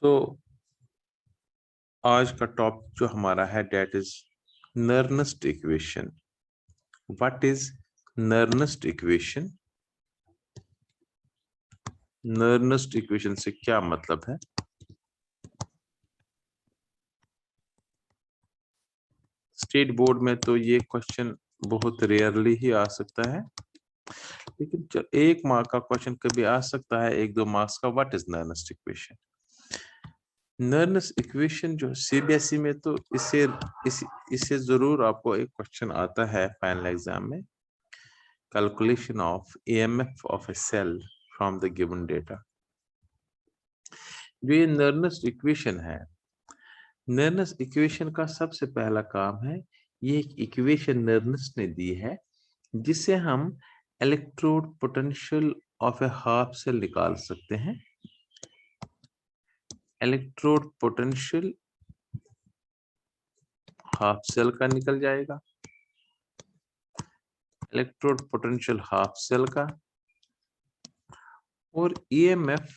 तो आज का टॉपिक जो हमारा है that is Nernst equation. What is Nernst equation? Nernst equation से क्या मतलब है? स्टेट बोर्ड में तो ये क्वेश्चन बहुत रेयरली ही आ सकता है, लेकिन एक मार्क का क्वेश्चन कभी आ सकता है, 1-2 मार्क्स का। What is Nernst equation? Nernst equation जो सीबीएसई में तो इससे जरूर आपको एक क्वेश्चन आता है फाइनल एग्जाम में। Calculation of EMF of a cell from the given data. जो ये नर्नेस्ट इक्वेशन है, नर्नेस्ट इक्वेशन का सबसे पहला काम है, ये एक इक्वेशन नर्नेस्ट ने दी है जिससे हम electrode potential of a half cell निकाल सकते हैं। इलेक्ट्रोड पोटेंशियल हाफ सेल का निकल जाएगा, इलेक्ट्रोड पोटेंशियल हाफ सेल का, और EMF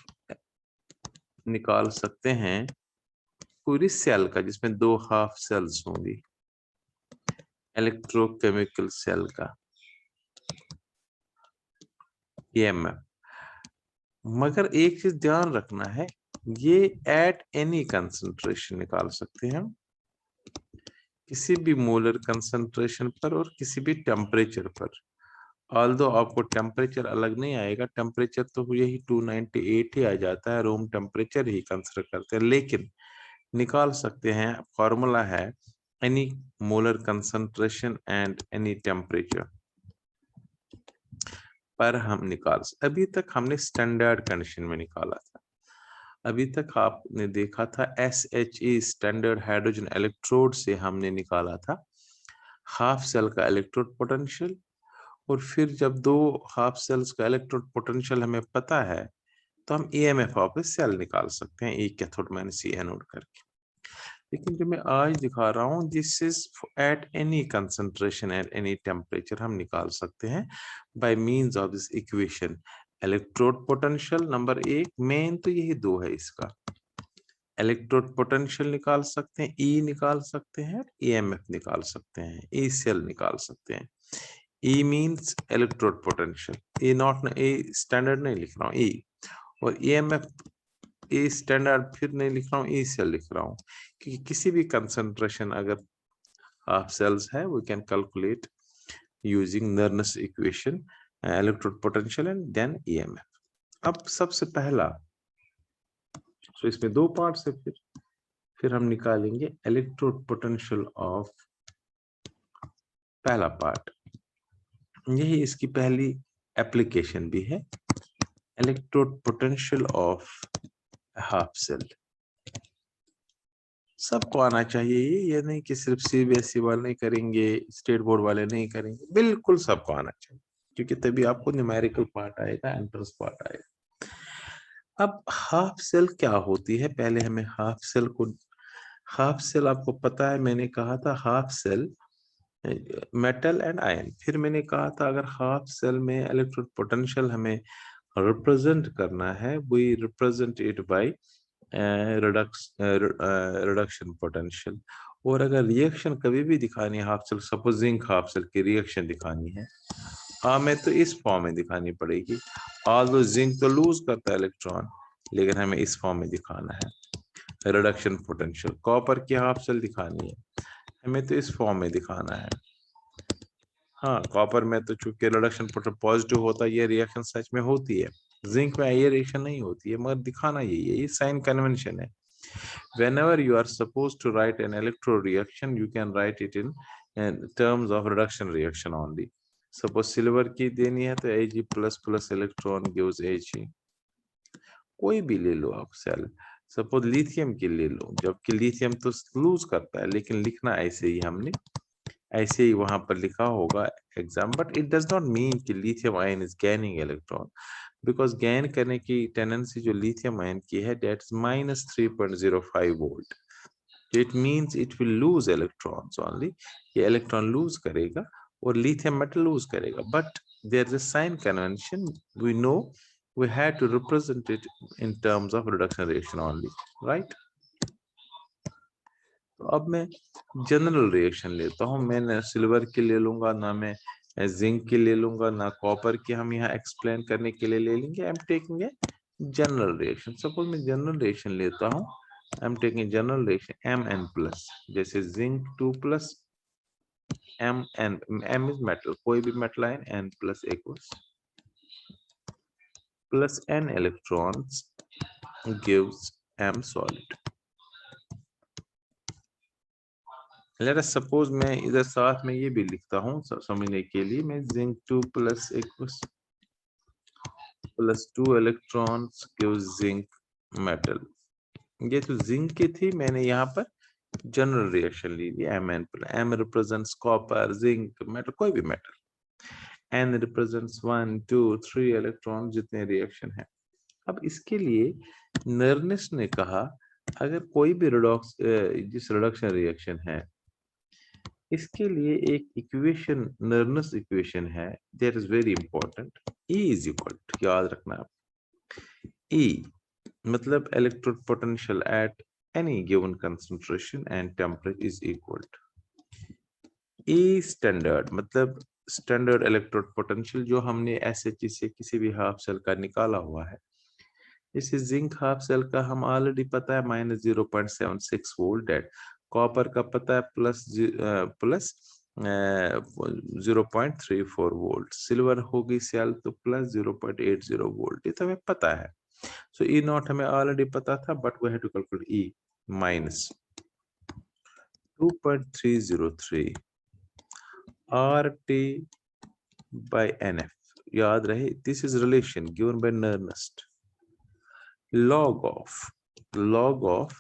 निकाल सकते हैं पूरी सेल का जिसमें 2 हाफ सेल्स होंगी, इलेक्ट्रोकेमिकल सेल का EMF। मगर एक चीज ध्यान रखना है, ये एट एनी कंसंट्रेशन निकाल सकते हैं हम, किसी भी मोलर कंसंट्रेशन पर और किसी भी टेम्परेचर पर। ऑल्दो आपको टेम्परेचर अलग नहीं आएगा, टेम्परेचर तो यही 298 ही आ जाता है, रूम टेम्परेचर ही कंसिडर करते हैं, लेकिन निकाल सकते हैं। फॉर्मूला है any molar concentration and any temperature पर हम निकाल। अभी तक हमने स्टैंडर्ड कंडीशन में निकाला था, अभी तक आपने देखा था SHE स्टैंडर्ड हाइड्रोजन इलेक्ट्रोड से हमने निकाला था हाफ सेल का इलेक्ट्रोड पोटेंशियल, और फिर जब 2 हाफ सेल्स का इलेक्ट्रोड पोटेंशियल हमें पता है तो हम EMF ऑफ ए सेल निकाल सकते हैं, E cathode minus E anode करके। लेकिन जो मैं आज दिखा रहा हूँ, this is at any concentration at any temperature हम निकाल सकते हैं by means of this equation. Electrode potential number 1, main तो यही 2 है इसका, इलेक्ट्रोड पोटेंशियल निकाल सकते हैं, E निकाल सकते हैं, EMF निकाल सकते हैं, E सेल निकाल सकते हैं। E means electrode potential, E not, E standard नहीं लिख रहा हूँ, E, और EMF E स्टैंडर्ड फिर नहीं लिख रहा हूँ, E सेल लिख रहा हूँ, क्योंकि किसी भी कंसंट्रेशन अगर हाफ सेल्स है, we can calculate using Nernst equation electrode potential and then EMF। अब सबसे पहला, तो इसमें 2 पार्ट्स है, फिर हम निकालेंगे इलेक्ट्रोड पोटेंशियल ऑफ पहला पार्ट, यही इसकी पहली एप्लीकेशन भी है, electrode potential of half cell. सबको आना चाहिए ये नहीं कि सिर्फ CBSE वाले नहीं करेंगे, स्टेट बोर्ड वाले नहीं करेंगे, बिल्कुल सबको आना चाहिए, क्योंकि तभी आपको न्यूमेरिकल पार्ट आएगा, एंट्रेंस पार्ट आएगा। अब हाफ सेल क्या होती है, पहले हमें हाफ सेल को, हाफ सेल आपको पता है, मैंने कहा था half cell metal and ion, फिर मैंने कहा था अगर हाफ सेल में इलेक्ट्रोड पोटेंशियल हमें रिप्रेजेंट करना है, we represent it by reduction potential. और अगर रिएक्शन कभी भी दिखानी है half cell, suppose zinc half cell की रिएक्शन दिखानी है, हमें तो इस फॉर्म में दिखानी पड़ेगी। ऑल्दो जिंक तो लूज करता है इलेक्ट्रॉन, लेकिन हमें इस फॉर्म में दिखाना है, रिडक्शन पोटेंशियल। कॉपर की हाफ सेल दिखानी है, हमें तो इस फॉर्म में दिखाना है। हाँ, कॉपर में तो चूंकि रिडक्शन पोटेंशियल पॉजिटिव होता है, ये रिएक्शन सच में होती है, जिंक में ये रिएक्शन नहीं होती है, मगर दिखाना यही है, ये साइन कन्वेंशन है। Whenever you are supposed to write an electro reaction, you can write it in terms of reduction reaction only. Suppose silver की देनी है तो Ag plus electron gives Ag, कोई भी ले लो आप सेल, सपोज लिथियम की ले लो, जबकि लिथियम तो लूज करता है, लेकिन लिखना ऐसे ही, हमने ऐसे ही वहां पर लिखा होगा exam, but it does not mean कि lithium ion is gaining electron, because gain करने की टेंडेंसी जो लिथियम आयन की है, that is -3.05 volt. It means it will lose electrons only, ये इलेक्ट्रॉन लूज करेगा और लिथियम मेटल लूज करेगा, but there is a sign convention, we know we had to represent it in terms of reduction reaction only, right? तो अब मैं general reaction लेता हूँ, मैं ना सिल्वर की ले लूंगा, ना मैं जिंक की ले लूंगा, ना कॉपर की हम यहाँ एक्सप्लेन करने के लिए ले लेंगे। I am taking a general reaction. Suppose मैं जनरल रिएक्शन लेता हूँ, I am taking general reaction Mn plus, जैसे zinc 2 plus Mn, M is metal, कोई भी metal ion, N plus aqueous plus n electrons gives M solid. Let us suppose मैं इधर साथ में ये भी लिखता हूँ समझने के लिए, मैं zinc 2 plus aqueous plus 2 electrons gives zinc metal। ये तो जिंक की थी, मैंने यहाँ पर जनरल रिएक्शन ली थी Mn, M represents copper, zinc, metal, कोई भी मेटल, N represents 1 2 3 इलेक्ट्रॉन जितने रिएक्शन है। अब इसके लिए नर्नेस ने कहा अगर कोई भी जिस रिडक्शन रिएक्शन है, इसके लिए एक इक्वेशन, नर्नेस इक्वेशन है, that is very important. E is equal to, याद रखना आप, E मतलब electrode potential at any given concentration and temperature is equal to E standard, मतलब स्टैंडर्ड इलेक्ट्रोड पोटेंशियल जो हमने SHE से किसी भी हाफ सेल का निकाला हुआ है। इसे जिंक हाफ सेल का हम ऑलरेडी पता है -0.76 वोल्ट है, कॉपर का पता है प्लस 0.34 वोल्ट, सिल्वर होगी सेल तो प्लस 0.80 वोल्ट, ये तो हमें पता है। सो ई नॉट हमें ऑलरेडी पता था, but we have to calculate E minus 2.303 RT by NF, याद रहे this is relation given by Nernst, log of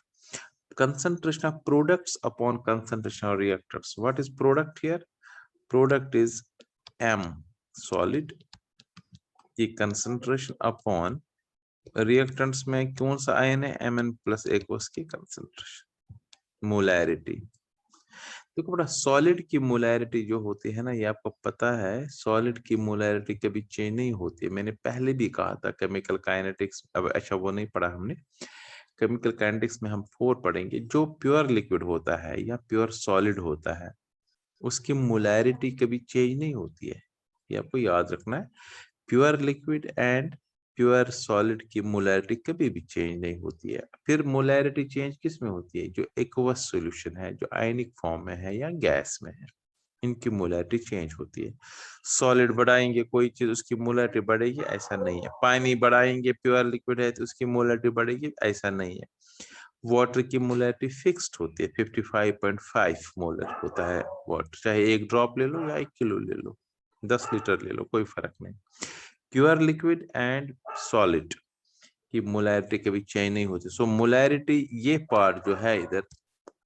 concentration of products upon concentration of reactants. What is product here? Product is M solid, the concentration upon reactants में कौन सा ion है, Mn plus aqueous की concentration, molarity। देखो बड़ा, solid की molarity जो होती है ना, ये आपको पता है, सॉलिड की मोलैरिटी कभी चेंज नहीं होती है। मैंने पहले भी कहा था केमिकल काइनेटिक्स, अब अच्छा वो नहीं पढ़ा हमने, केमिकल काइनेटिक्स में हम 4 पढ़ेंगे। जो प्योर लिक्विड होता है या प्योर सॉलिड होता है, उसकी मोलैरिटी कभी चेंज नहीं होती है, ये आपको याद रखना है। Pure liquid and pure solid की मोलैरिटी कभी भी चेंज नहीं होती है। फिर मोलैरिटी चेंज किस में होती है, जो एक्वस सॉल्यूशन है, जो आयनिक फॉर्म में है या गैस में है, इनकी मोलैरिटी चेंज होती है। सॉलिड बढ़ाएंगे कोई चीज, उसकी मोलैरिटी बढ़ेगी, ऐसा नहीं है। पानी बढ़ाएंगे, प्योर लिक्विड है तो उसकी मोलैरिटी बढ़ेगी, ऐसा नहीं है। वाटर की मोलैरिटी फिक्स्ड होती है, 55.5 मोलर होता है वाटर, चाहे 1 ड्रॉप ले लो या 1 किलो ले लो, 10 लीटर ले लो, कोई फर्क नहीं। प्योर लिक्विड एंड सॉलिड की मोलैरिटी कभी चेंज नहीं होती। सो मोलैरिटी ये पार्ट जो है, इधर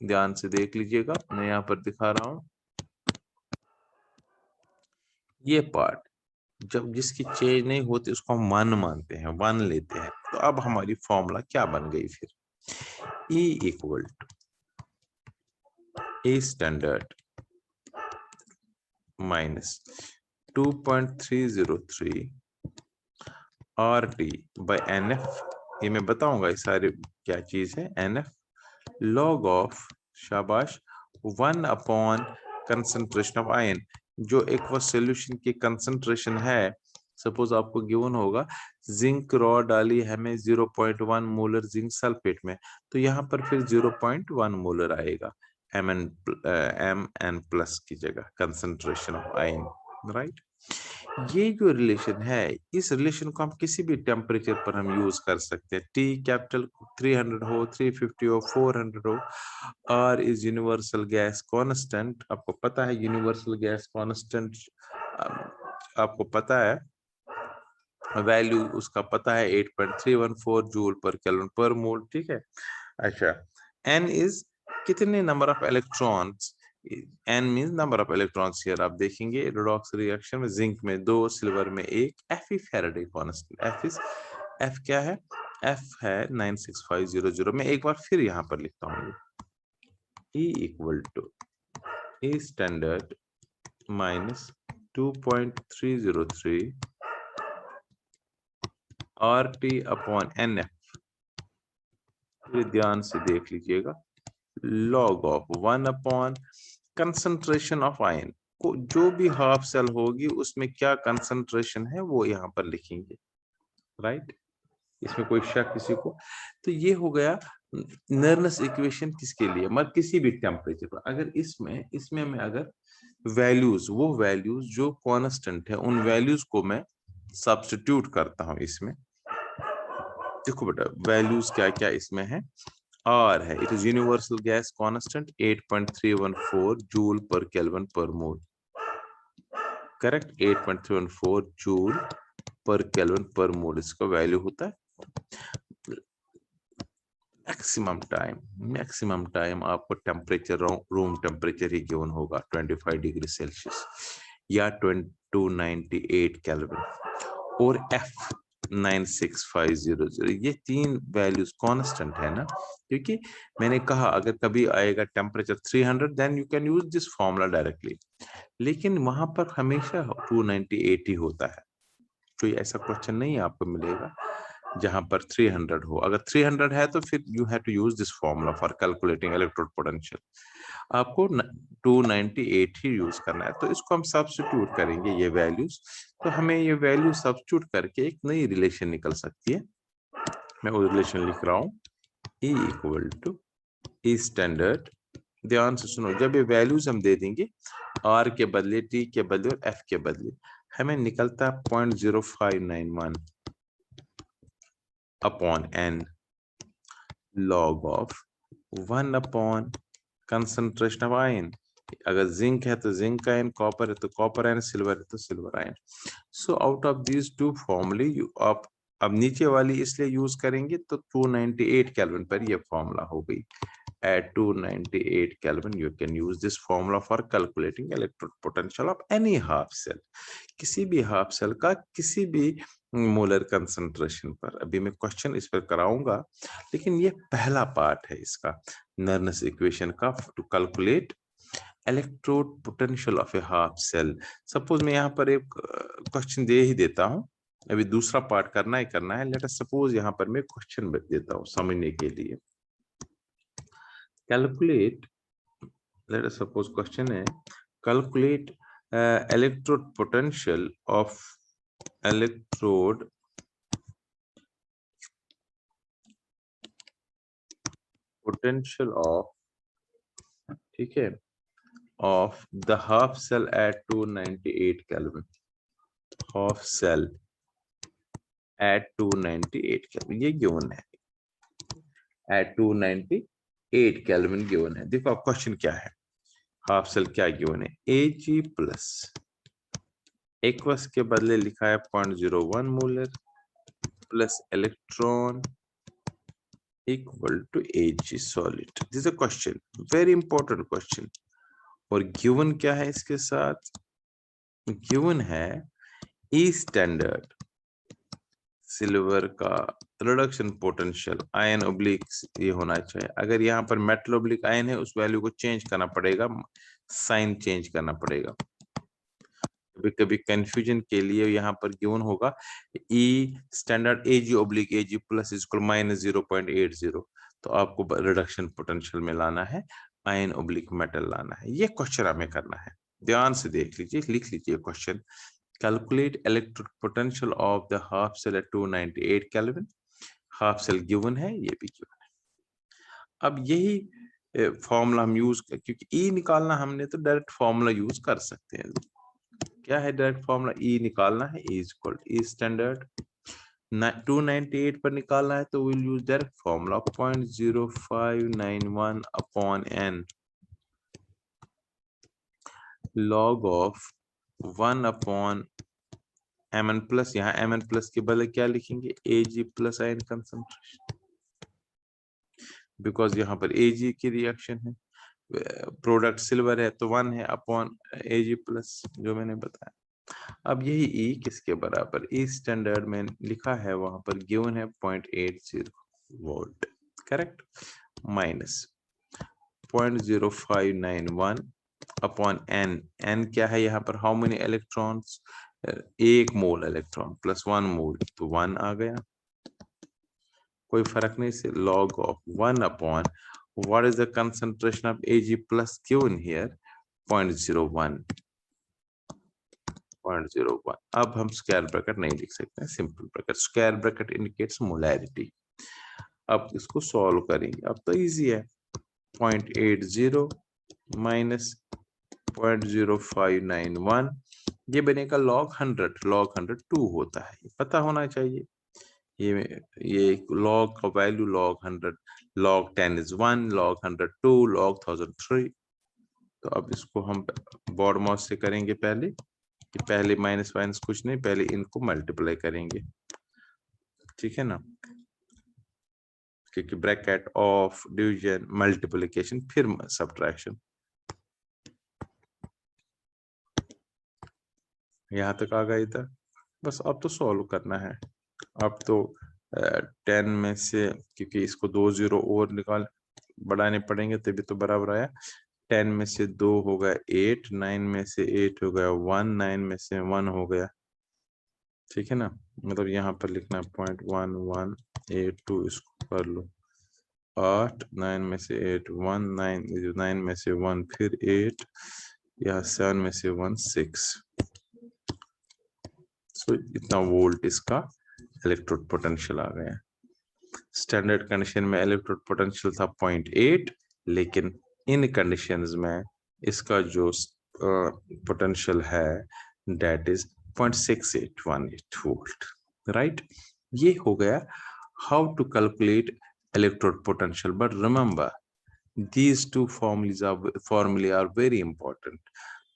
ध्यान से देख लीजिएगा, मैं यहाँ पर दिखा रहा हूं, ये पार्ट जब जिसकी चेंज नहीं होती उसको हम 1 मानते हैं, 1 लेते हैं। तो अब हमारी फॉर्मूला क्या बन गई फिर, E equal to E standard minus 2.303 RT by NF, ये मैं बताऊंगा ये सारे क्या चीज है। NF log of, शाबाश, 1 अपॉन कंसंट्रेशन ऑफ आयन, जो एक्वस सॉल्यूशन की कंसंट्रेशन है। सपोज आपको गिवन होगा जिंक रॉ डाली हमें 0.1 मोलर जिंक सल्फेट में, तो यहाँ पर फिर 0.1 मोलर आएगा Mn प्लस की जगह कंसंट्रेशन ऑफ आयन, राइट। ये जो रिलेशन है, इस रिलेशन को हम किसी भी टेम्परेचर पर हम यूज कर सकते हैं। T कैपिटल 300 हो, 350 हो, 400 हो। R is universal gas constant, आपको पता है यूनिवर्सल गैस कांस्टेंट, आपको पता है वैल्यू उसका पता है 8.314 जूल पर केल्विन पर मोल, ठीक है। अच्छा, N इज कितने number of electrons, N means number of electrons. Here आप देखेंगे रिडॉक्स रिएक्शन में जिंक में 2, सिल्वर में 1, F फैराडे कांस्टेंट, F क्या है, F है 96500। मैं एक बार फिर यहाँ पर लिखता हूँ, E equal to E standard minus 2.303 RT upon NF, ध्यान से देख लीजिएगा, log of 1 upon concentration of ion को, जो भी हाफ सेल होगी उसमें क्या कंसंट्रेशन है वो यहाँ पर लिखेंगे, राइट। इसमें कोई शक किसी को? तो ये हो गया नर्नस इक्वेशन किसके लिए, मतलब किसी भी टेम्परेचर पर। अगर इसमें मैं अगर वैल्यूज, वो वैल्यूज जो कांस्टेंट है, उन वैल्यूज को मैं सब्स्टिट्यूट करता हूं इसमें। देखो बेटा वैल्यूज क्या क्या इसमें है। R है, it is universal gas constant 8.314 joule पर केल्विन पर मोल, करेक्ट। 8.314 जूल पर केल्विन पर मोल इसका वैल्यू होता है। मैक्सिमम टाइम आपको टेम्परेचर रूम टेम्परेचर ही गिवन होगा 25 डिग्री सेल्सियस या 298 केल्विन और F 96500, ये तीन वैल्यूज कांस्टेंट है ना, क्योंकि मैंने कहा अगर कभी आएगा temperature 300 then you can use this formula directly, लेकिन वहां पर हमेशा 298 ही होता है। कोई ऐसा क्वेश्चन नहीं आपको मिलेगा जहां पर 300 हो। अगर 300 है तो फिर you have to use this formula for calculating electrode potential. आपको 298 ही यूज करना है, तो इसको हम सब्स्टिट्यूट करेंगे ये वैल्यूज, तो हमें ये वैल्यू सब्स्टिट्यूट करके एक नई रिलेशन निकल सकती है। मैं वो रिलेशन लिख रहा हूँ, E equal to E standard. ध्यान से सुनो, जब ये वैल्यूज हम दे देंगे R के बदले, T के बदले और F के बदले, हमें निकलता है 0.0591 upon N log of 1 upon concentration of ion. अगर जिंक है तो जिंक आयन, कॉपर है तो कॉपर आयन, सिल्वर है तो silver ion. So out of these two फॉर्मूले यू आप अब नीचे वाली इसलिए यूज करेंगे तो 298 केल्विन पर ये फॉर्मूला हो गई। At 298 Kelvin, you can use this formula for calculating electrode potential of any half cell. किसी भी हाफ सेल का किसी भी मोलर कंसंट्रेशन पर। अभी मैं क्वेश्चन इस पर कराऊंगा, लेकिन ये पहला पार्ट है इसका नर्नस इक्वेशन का, to calculate electrode potential of a half cell. Suppose मैं यहाँ पर एक क्वेश्चन दे ही देता हूँ, अभी दूसरा पार्ट करना ही करना है। लेट अस सपोज यहाँ पर मैं क्वेश्चन देता हूँ समझने के लिए। Calculate, let us suppose question है, calculate electrode potential of ठीक है, of the half cell at 298 Kelvin, half cell at 298 Kelvin, ये given है, at 298 Kelvin given है। देखो अब क्वेश्चन क्या है, हाफ सेल क्या गिवन है, Ag प्लस एक्वस के बदले लिखा है 0.01 molar plus electron equal to Ag solid. This is a question, very important question. और गिवन क्या है इसके साथ, गिवन है E स्टैंडर्ड सिल्वर का रिडक्शन पोटेंशियल आयन ओब्लिक ये होना चाहिए। अगर यहाँ पर मेटल ओब्लिक आयन है उस वैल्यू को चेंज करना पड़ेगा, साइन चेंज करना पड़ेगा। कभी कभी कंफ्यूजन के लिए यहाँ पर गिवन होगा E standard Ag oblique Ag plus equal -0.80, तो आपको रिडक्शन पोटेंशियल में लाना है, आयन ओब्लिक मेटल लाना है। ये क्वेश्चन हमें करना है, ध्यान से देख लीजिए, लिख लीजिए question. Calculate electric potential of the half cell at 298 Kelvin. Half cell given है, ये भी गिवन है। अब यही फॉर्मूला हम यूज कर, क्योंकि E निकालना हमने तो डायरेक्ट फॉर्मूला यूज कर सकते हैं। क्या है डायरेक्ट फॉर्मूला, E निकालना है, E इक्वल E स्टैंडर्ड 298 पर निकालना है तो will use direct formula 0.0591 upon N log of 1 upon Mn plus, यहाँ Mn प्लस के बदले क्या लिखेंगे, Ag plus ion concentration, because यहाँ पर Ag की रिएक्शन है, प्रोडक्ट सिल्वर है तो 1 है अपॉन Ag प्लस जो मैंने बताया। अब यही E किसके बराबर, E स्टैंडर्ड में लिखा है, वहां पर गिवन है 0.80 volt, correct, minus 0.0591 upon N, N क्या है यहाँ पर, how many electrons, 1 mole electron plus 1 मोल तो 1 आ गया, कोई फर्क नहीं से log of 1 upon what is the concentration of Ag plus Q in here 0.01 0.01। अब हम स्क्वायर ब्रैकेट नहीं लिख सकते हैं, simple bracket. Square bracket indicates molarity. अब इसको सॉल्व करेंगे, अब तो इजी है। 0.80 माइनस 0.0591 ये बनेगा log 100। log 100 2 होता है, ये पता होना चाहिए। ये log का value log 100, log 10 is 1, log 100 2, log 1000 3। तो अब इसको हम बॉड मॉस से करेंगे पहले, कि पहले माइनस माइनस कुछ नहीं, पहले इनको मल्टीप्लाई करेंगे, ठीक है ना, क्योंकि ब्रैकेट ऑफ डिवीजन मल्टीप्लिकेशन फिर सब्ट्रैक्शन। यहाँ तक आ गया था, बस अब तो सॉल्व करना है। अब तो 10 में से, क्योंकि इसको 2 0 और निकाल बढ़ाने पड़ेंगे तभी तो बराबर आया। 10 में से 2 हो गया 8, 9 में से 8 हो गया 1, 9 में से 1 हो गया, ठीक है ना। मतलब यहाँ पर लिखना 0.1182, इसको कर लो 8, 9 में से 8 1, 9 में से 1 फिर 8, यहाँ 7 में से 1 6। सो इतना वोल्ट इसका इलेक्ट्रोड पोटेंशियल आ गया। स्टैंडर्ड कंडीशन में इलेक्ट्रोड पोटेंशियल था 0.8, लेकिन इन कंडीशंस में इसका जो पोटेंशियल है दैट इज 0.6818 वोल्ट, राइट। ये हो गया how to calculate electrode potential. But remember these two formulae are very important.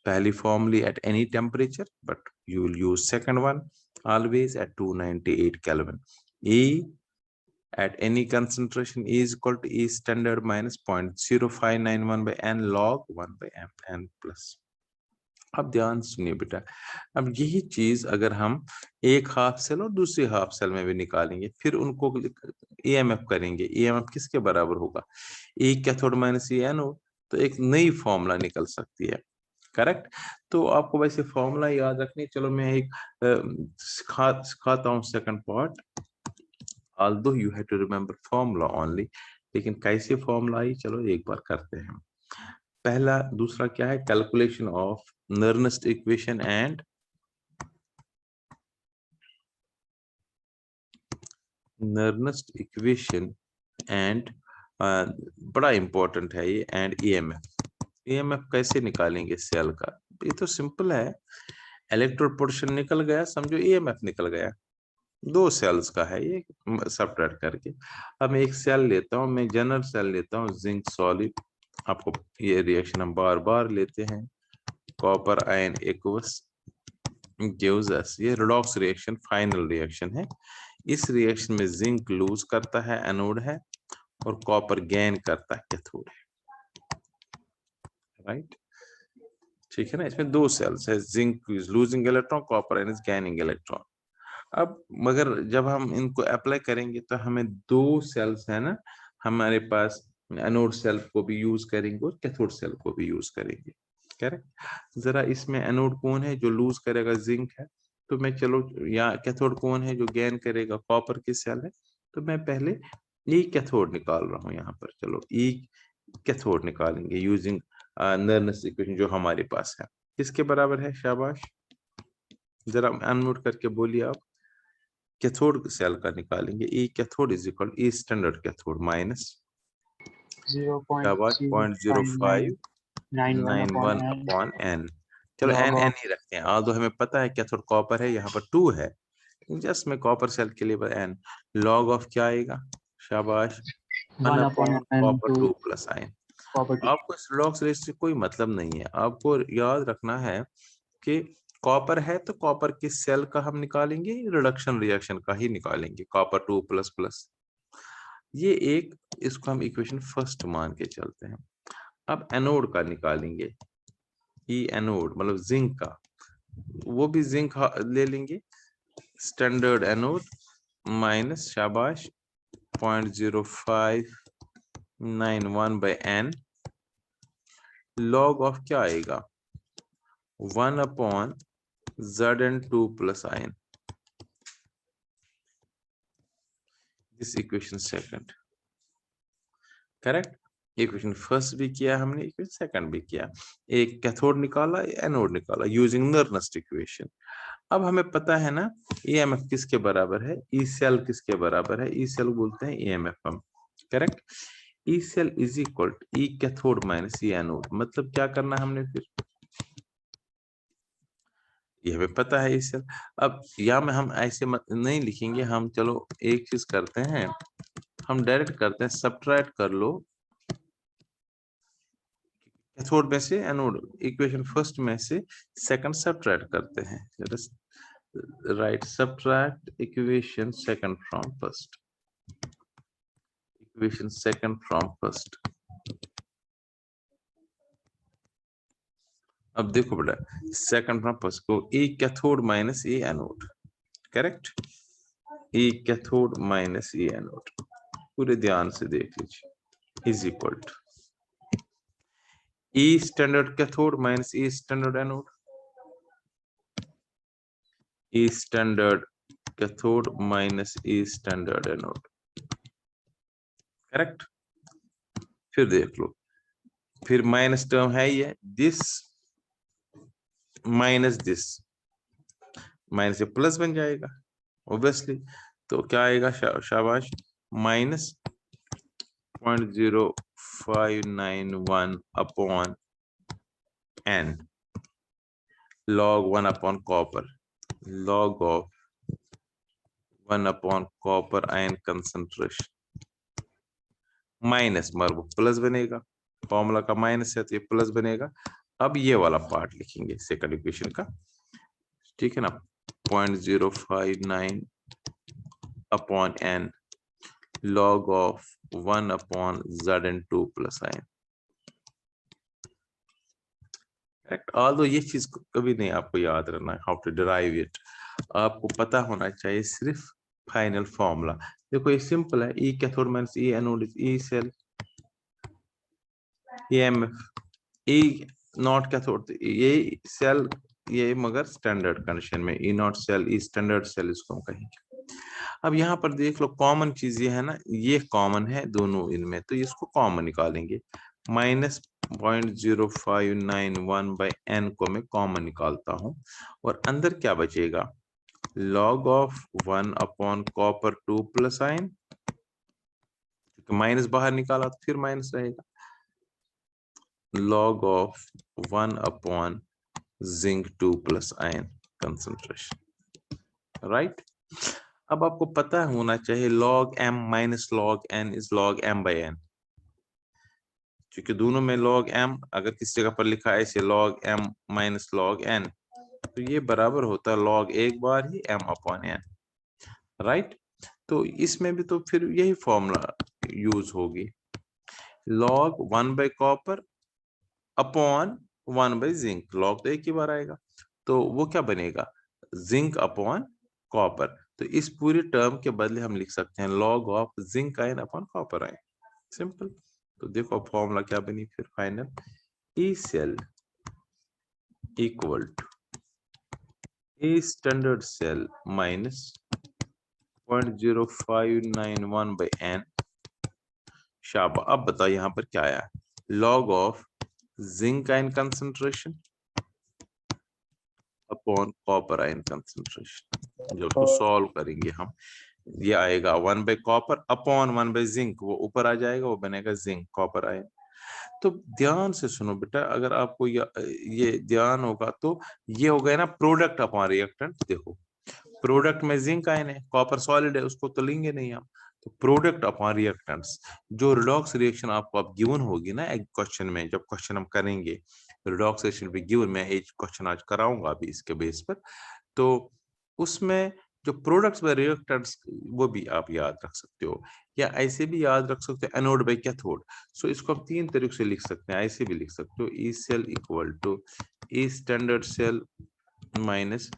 पहली formula at any temperature, but you will use second one always at 298 Kelvin. E at any concentration E is equal to E standard minus 0.0591 by n log 1 by n plus। अब ध्यान सुनिए बेटा, अब यही चीज अगर हम एक हाफ सेल और दूसरी हाफ सेल में भी निकालेंगे, फिर उनको EMF करेंगे, EMF किसके बराबर होगा, E cathode minus E anode, तो एक नई फॉर्मूला निकल सकती है, करेक्ट। तो आपको वैसे फॉर्मूला याद रखनी। चलो मैं एक सिखाता हूँ second part, although you have to remember formula only, लेकिन कैसे फॉर्मूला आई चलो एक बार करते हैं। पहला दूसरा क्या है, calculation of Nernst equation and Nernst equation and बड़ा इंपॉर्टेंट है ये, एंड EMF कैसे निकालेंगे सेल का, ये तो सिंपल है। इलेक्ट्रोड पोटेंशियल निकल गया, समझो EMF निकल गया। 2 सेल्स का है ये, सब्ट्रैक्ट करके। अब मैं एक सेल लेता हूँ, मैं जनरल सेल लेता हूँ जिंक सॉलिड। आपको ये रिएक्शन हम बार बार लेते हैं। Copper ion aqueous gives us, ये रिडॉक्स रिएक्शन फाइनल रिएक्शन है। इस रिएक्शन में जिंक लूज करता है, एनोड है, और कॉपर गेन करता है, कैथोड है, राइट, ठीक है ना। इसमें 2 सेल्स है, zinc is losing electron, copper is gaining electron. अब मगर जब हम इनको अप्लाई करेंगे तो हमें 2 सेल्स है ना हमारे पास, एनोड सेल को भी यूज करेंगे और कैथोड सेल को भी यूज करेंगे, करेक्ट। जरा इसमें एनोड कौन है जो लूज करेगा, जिंक है। तो मैं चलो, या कैथोड कौन है जो गेन करेगा, कॉपर की सेल है। तो मैं पहले ई कैथोड निकाल रहा हूँ यहाँ पर। चलो ई कैथोड निकालेंगे यूजिंग नर्नेस्ट इक्वेशन जो हमारे पास है। किसके बराबर है, शाबाश, जरा अनम्यूट करके बोलिए आप। कैथोड सेल का निकालेंगे, ई cathode is equal E standard cathode minus 0.0591 upon n। चलो n ही रखते हैं, आल्दो हमें पता है कैथोड कॉपर है, यहाँ पर 2 है, जस्ट मैं कॉपर सेल के लिए n लॉग ऑफ क्या आएगा, शाबाश, 1 अपॉन कॉपर 2 प्लस आयन। आपको इस लॉग से कोई मतलब नहीं है, आपको याद रखना है कि कॉपर है तो कॉपर की सेल का हम निकालेंगे, रिडक्शन रिएक्शन का ही निकालेंगे, कॉपर 2 प्लस प्लस। ये एक, इसको हम इक्वेशन फर्स्ट मान के चलते हैं। अब एनोड का निकालेंगे, ई एनोड मतलब जिंक का, वो भी जिंक ले लेंगे, स्टैंडर्ड एनोड माइनस, शाबाश, 0.0591 बाय n लॉग ऑफ क्या आएगा, 1 upon Zn2 plus ion. This equation second, correct. Equation first भी किया हमने, इक्वेशन सेकंड भी किया, एक कैथोड निकाला, एनोड निकाला यूजिंग नर्नस्ट इक्वेशन। अब हमें पता है ना ईएमएफ किसके बराबर है, ई सेल किसके बराबर है, ई सेल बोलते हैं ईएमएफ हम, correct. E cell is equal to E cathode minus E anode, मतलब क्या करना हमने फिर, ये हमें पता है ई सेल। अब यहाँ में हम ऐसे नहीं लिखेंगे हम, चलो एक चीज करते हैं, हम डायरेक्ट करते हैं, सब्ट्रैक्ट कर लो कैथोड में से एनोड, इक्वेशन फर्स्ट में से सेकंड सब्ट्रैक्ट करते हैं। Let us right subtract equation second from first, equation second from first. अब देखो बेटा, सेकंड फ्रॉम फर्स्ट को E cathode minus E anode, correct, E cathode minus E anode, पूरे ध्यान से देख लीजिए, is equal to E standard cathode minus E standard anode, E standard cathode minus E standard anode, correct. फिर देख लो, फिर माइनस टर्म है ये, दिस माइनस दिस, माइनस से प्लस बन जाएगा ऑब्वियसली, तो क्या आएगा, शाबाश, minus 0.0591 upon n log 1 upon copper, log of 1 upon copper ion concentration, minus मर वो प्लस बनेगा, फॉर्मूला का माइनस है तो ये प्लस बनेगा। अब ये वाला पार्ट लिखेंगे सेकंड इक्वेशन का, ठीक है ना, 0.059 upon n log of 1 upon Zn2 plus ion, correct. Although ये चीज कभी नहीं आपको याद रखना हाउ टू डिराइव इट, आपको पता होना चाहिए सिर्फ फाइनल फॉर्मूला। देखो ये सिंपल है, E cathode minus E anode is E cell, EMF E not cathode, ये सेल ये मगर स्टैंडर्ड कंडीशन में, E not cell E standard cell इसको हम कहेंगे। अब यहाँ पर देख लो कॉमन चीज ये है ना, ये कॉमन है दोनों इनमें, तो इसको कॉमन निकालेंगे, माइनस 0.0591 बाई n को मैं कॉमन निकालता हूं, और अंदर क्या बचेगा, log of 1 upon copper 2 plus ion, minus बाहर निकाला तो फिर माइनस रहेगा, log of 1 upon zinc 2 plus ion concentration, right. अब आपको पता होना चाहिए log m minus log n is log m by n, क्योंकि दोनों में log m अगर किसी जगह पर लिखा है ऐसे log m minus log n, तो ये बराबर होता है log एक बार ही m अपॉन n, राइट। तो इसमें भी तो फिर यही फॉर्मूला यूज होगी, log 1 बाई copper upon 1 by zinc, log तो एक ही बार आएगा, तो वो क्या बनेगा, जिंक अपॉन कॉपर, तो इस पूरी टर्म के बदले हम लिख सकते हैं log of zinc ion upon copper ion, simple. तो देखो फॉर्मूला क्या बनी फिर final, E cell equal to E standard cell minus 0.0591 by n, शाबा। अब बताओ यहाँ पर क्या आया, log of zinc ion concentration upon copper ion concentration, जो उसको सॉल्व करेंगे हम, ये आएगा 1 बाई कॉपर अपॉन 1 बाई जिंक, वो ऊपर आ जाएगा, वो बनेगा जिंक कॉपर आयन। तो ध्यान से सुनो बेटा, अगर आपको ये ध्यान होगा तो ये हो गया ना प्रोडक्ट अपॉन रिएक्टेंट, देखो प्रोडक्ट में जिंक आयन है, कॉपर सॉलिड है, उसको तो लेंगे नहीं हम, तो प्रोडक्ट अपॉन रिएक्टेंट्स, जो रिडॉक्स रिएक्शन आपको अब गिवन होगी ना एक क्वेश्चन में, जब क्वेश्चन हम करेंगे रिडॉक्स रिएक्शन भी गिवन, मैं एक क्वेश्चन आज कराऊंगा अभी इसके बेस पर, तो उसमें जो प्रोडक्ट्स बाय रिएक्टेंट्स वो भी आप याद रख सकते हो, या ऐसे भी याद रख सकते हो एनोड बाय कैथोड। सो इसको हम तीन तरीके से लिख सकते हैं, ऐसे भी लिख सकते हो, E cell equal to E standard cell minus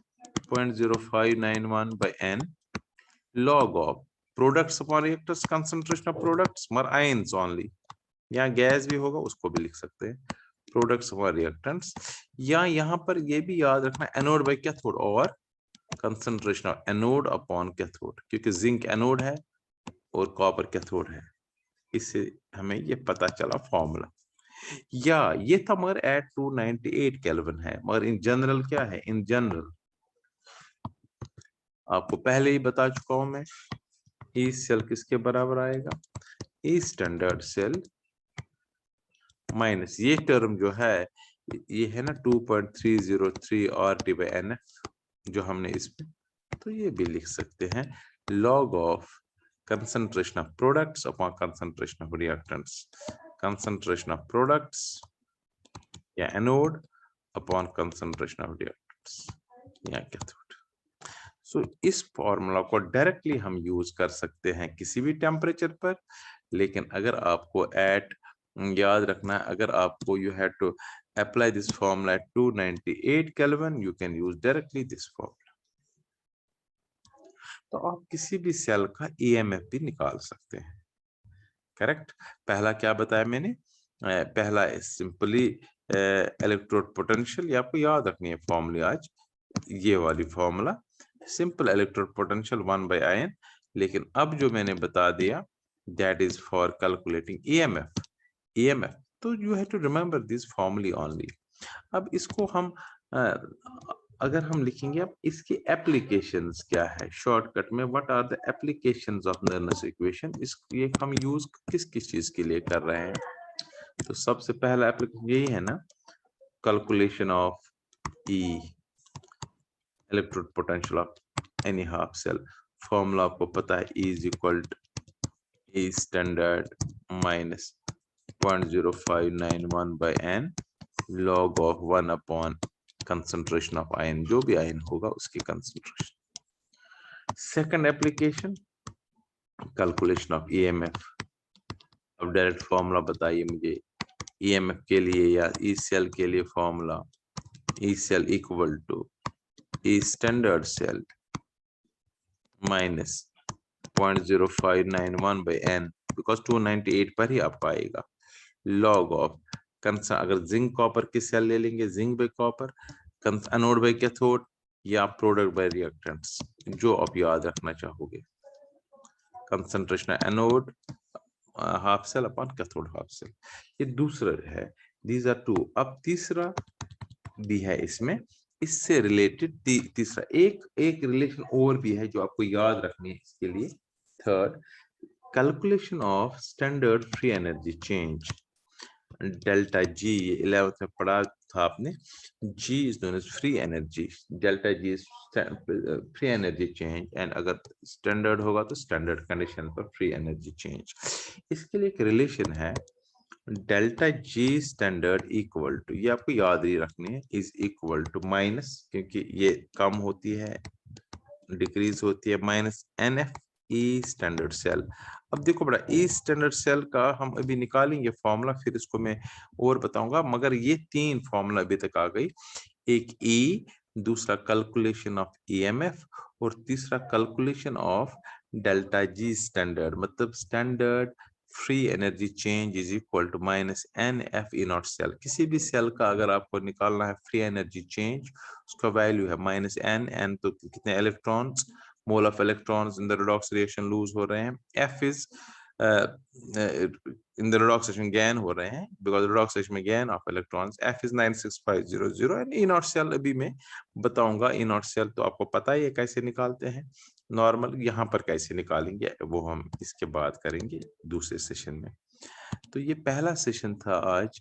0.0591 by n log of products upon reactors concentration of products मर ions only, यहाँ गैस भी होगा उसको भी लिख सकते हैं प्रोडक्ट्स और रिएक्टेंट्स, या यहाँ पर ये भी याद रखना एनोड बाय कैथोड और concentration of anode upon cathode, क्योंकि जिंक एनोड है और कॉपर कैथोड है। इससे हमें ये पता चला फॉर्मूला। या ये था मगर एट 298 केल्विन है, मगर इन जनरल क्या है, इन जनरल आपको पहले ही बता चुका हूं मैं, ई सेल किसके बराबर आएगा, ई स्टैंडर्ड सेल माइनस ये टर्म जो है ये है ना 2.303 RT/NF जो हमने इसमें, तो ये भी लिख सकते हैं log of concentration of products upon concentration of reactants, concentration of products या anode upon concentration of reactants या कैथोड। सो इस फॉर्मूला को डायरेक्टली हम यूज कर सकते हैं किसी भी टेम्परेचर पर, लेकिन अगर आपको एट याद रखना है, अगर आपको you have to apply this formula at 298 kelvin, you can use directly this formula. तो आप किसी भी सेल का ईएमएफ भी निकाल सकते हैं, करेक्ट। पहला क्या बताया मैंने, पहला सिंपली इलेक्ट्रोड पोटेंशियल, ये आपको याद रखनी है फॉर्मूला आज, ये वाली formula simple electrode potential 1/In, लेकिन अब जो मैंने बता दिया that is for calculating EMF, तो you have to remember this formula only. अब इसको हम अगर हम लिखेंगे अब इसकी एप्लीकेशंस क्या है, शॉर्टकट में what are the applications of Nernst equation, ये हम यूज किस किस चीज के लिए कर रहे हैं। तो सबसे पहला एप्लीकेशन यही है ना, calculation of E electrode potential of any half cell. Formula आपको पता है, E is equal to E standard minus 0.0591/n log of 1 upon concentration of ion, जो भी आयन होगा उसकी concentration। Second application calculation of EMF। अब direct formula बताइए मुझे EMF के लिए या ई सेल के लिए, formula E cell equal to E standard cell minus 0.0591/n, because 298 पर ही आपको आएगा, लॉग ऑफ अगर जिंक कॉपर की सेल ले लेंगे, zinc by copper, anode by cathode या प्रोडक्ट बाय रिएक्टेंट्स, जो आप याद रखना चाहोगे, concentration anode half cell upon cathode half cell, ये दूसरा है। These are two. अब तीसरा भी है इसमें, इससे रिलेटेड तीसरा एक रिलेशन और भी है जो आपको याद रखनी है इसके लिए। Third, calculation of standard free energy change, delta G, 11th में पढ़ा था आपने, G is known as free energy, delta G is free energy change, and अगर स्टैंडर्ड होगा तो स्टैंडर्ड कंडीशन पर फ्री एनर्जी चेंज। इसके लिए एक रिलेशन है, delta G standard equal to, ये आपको याद ही रखनी है, इज इक्वल टू माइनस, क्योंकि ये कम होती है डिक्रीज होती है, माइनस NF ई स्टैंडर्ड सेल। अब देखो बड़ा, ई स्टैंडर्ड सेल का हम अभी निकालेंगे फॉर्मूला, फिर इसको मैं और बताऊंगा, मगर ये तीन फॉर्मूला अभी तक आ गई, एक ई, दूसरा कैलकुलेशन ऑफ EMF, और तीसरा calculation of delta G standard, मतलब standard free energy change is equal to minus NF E not cell. किसी भी सेल का अगर आपको निकालना है फ्री एनर्जी चेंज, उसका वैल्यू है माइनस N तो कितने electrons, mole of electrons in the redox reaction lose हो रहे हैं, F is in the redox reaction gain हो रहे हैं, बिकॉज redox reaction में gain of electrons, F is 96500, and E not cell अभी मैं बताऊंगा। ई नॉट सेल तो आपको पता ही है कैसे निकालते हैं नॉर्मल, यहाँ पर कैसे निकालेंगे वो हम इसके बाद करेंगे दूसरे सेशन में। तो ये पहला सेशन था आज